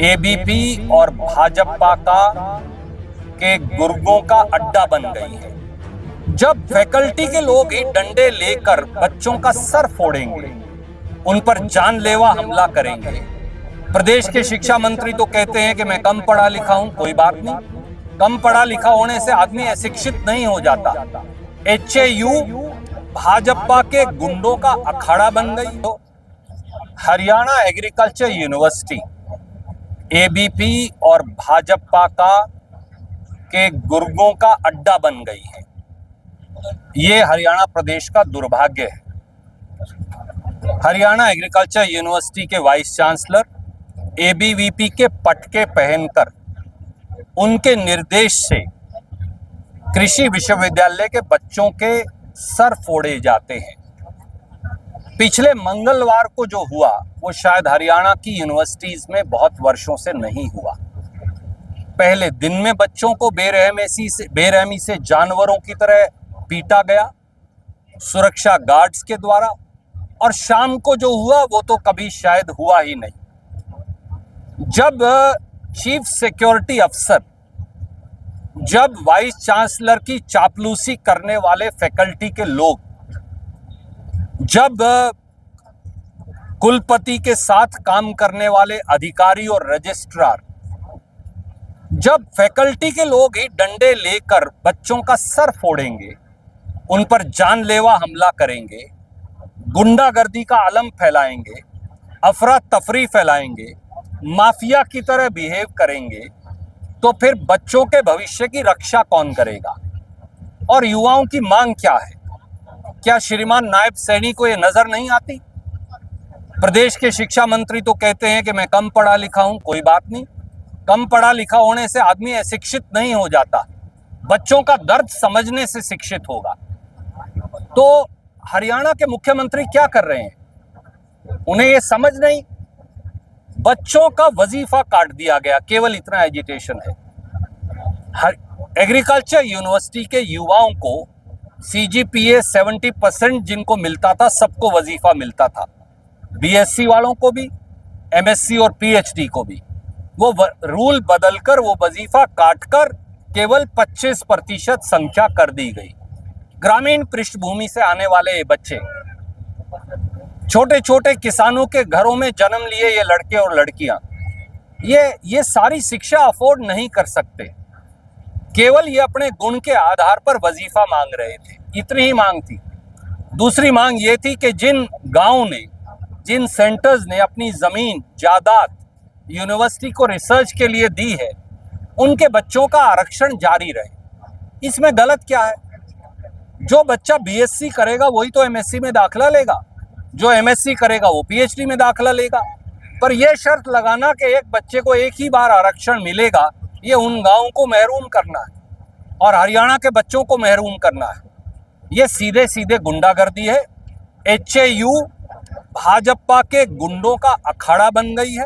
ABP और भाजपा का के गुर्गों का अड्डा बन गई है। जब फैकल्टी के लोग ही डंडे लेकर बच्चों का सर फोड़ेंगे, उन पर जानलेवा हमला करेंगे। प्रदेश के शिक्षा मंत्री तो कहते हैं कि मैं कम पढ़ा लिखा हूं। कोई बात नहीं, कम पढ़ा लिखा होने से आदमी अशिक्षित नहीं हो जाता। एचएयू भाजपा के गुंडों का अखाड़ा बन गई। तो हरियाणा एग्रीकल्चर यूनिवर्सिटी एबीपी और भाजपा के गुर्गों का अड्डा बन गई है। ये हरियाणा प्रदेश का दुर्भाग्य है। हरियाणा एग्रीकल्चर यूनिवर्सिटी के वाइस चांसलर एबीवीपी के पटके पहनकर उनके निर्देश से कृषि विश्वविद्यालय के बच्चों के सर फोड़े जाते हैं। पिछले मंगलवार को जो हुआ वो शायद हरियाणा की यूनिवर्सिटीज में बहुत वर्षों से नहीं हुआ। पहले दिन में बच्चों को बेरहमी से जानवरों की तरह पीटा गया सुरक्षा गार्ड्स के द्वारा, और शाम को जो हुआ वो तो कभी शायद हुआ ही नहीं। जब चीफ सिक्योरिटी अफसर, जब वाइस चांसलर की चापलूसी करने वाले फैकल्टी के लोग, जब कुलपति के साथ काम करने वाले अधिकारी और रजिस्ट्रार, जब फैकल्टी के लोग ही डंडे लेकर बच्चों का सर फोड़ेंगे, उन पर जानलेवा हमला करेंगे, गुंडागर्दी का आलम फैलाएंगे, अफरा तफरी फैलाएंगे, माफिया की तरह बिहेव करेंगे, तो फिर बच्चों के भविष्य की रक्षा कौन करेगा? और युवाओं की मांग क्या है? क्या श्रीमान नायब सैनी को यह नजर नहीं आती? प्रदेश के शिक्षा मंत्री तो कहते हैं कि मैं कम पढ़ा लिखा हूं। कोई बात नहीं, कम पढ़ा लिखा होने से आदमी अशिक्षित नहीं हो जाता। बच्चों का दर्द समझने से शिक्षित होगा। तो हरियाणा के मुख्यमंत्री क्या कर रहे हैं? उन्हें यह समझ नहीं। बच्चों का वजीफा काट दिया गया, केवल इतना एजिटेशन है। एग्रीकल्चर यूनिवर्सिटी के युवाओं को सीजीपीए 70% जिनको मिलता था, सबको वजीफा मिलता था। बीएससी वालों को भी, एमएससी और पीएचडी को भी। वो रूल बदलकर, वो वजीफा काटकर केवल 25% संख्या कर दी गई। ग्रामीण पृष्ठभूमि से आने वाले ये बच्चे, छोटे छोटे किसानों के घरों में जन्म लिए ये लड़के और लड़कियां, ये सारी शिक्षा अफोर्ड नहीं कर सकते। केवल ये अपने गुण के आधार पर वजीफा मांग रहे थे, इतनी ही मांग थी। दूसरी मांग ये थी कि जिन गांवों ने, जिन सेंटर्स ने अपनी जमीन जायदाद यूनिवर्सिटी को रिसर्च के लिए दी है, उनके बच्चों का आरक्षण जारी रहे। इसमें गलत क्या है? जो बच्चा बीएससी करेगा वही तो एमएससी में दाखिला लेगा, जो एमएससी करेगा वो पीएचडी में दाखिला लेगा। पर यह शर्त लगाना कि एक बच्चे को एक ही बार आरक्षण मिलेगा, ये उन गांवों को महरूम करना है और हरियाणा के बच्चों को महरूम करना है। ये सीधे सीधे गुंडागर्दी है। एचएयू भाजपा के गुंडों का अखाड़ा बन गई है।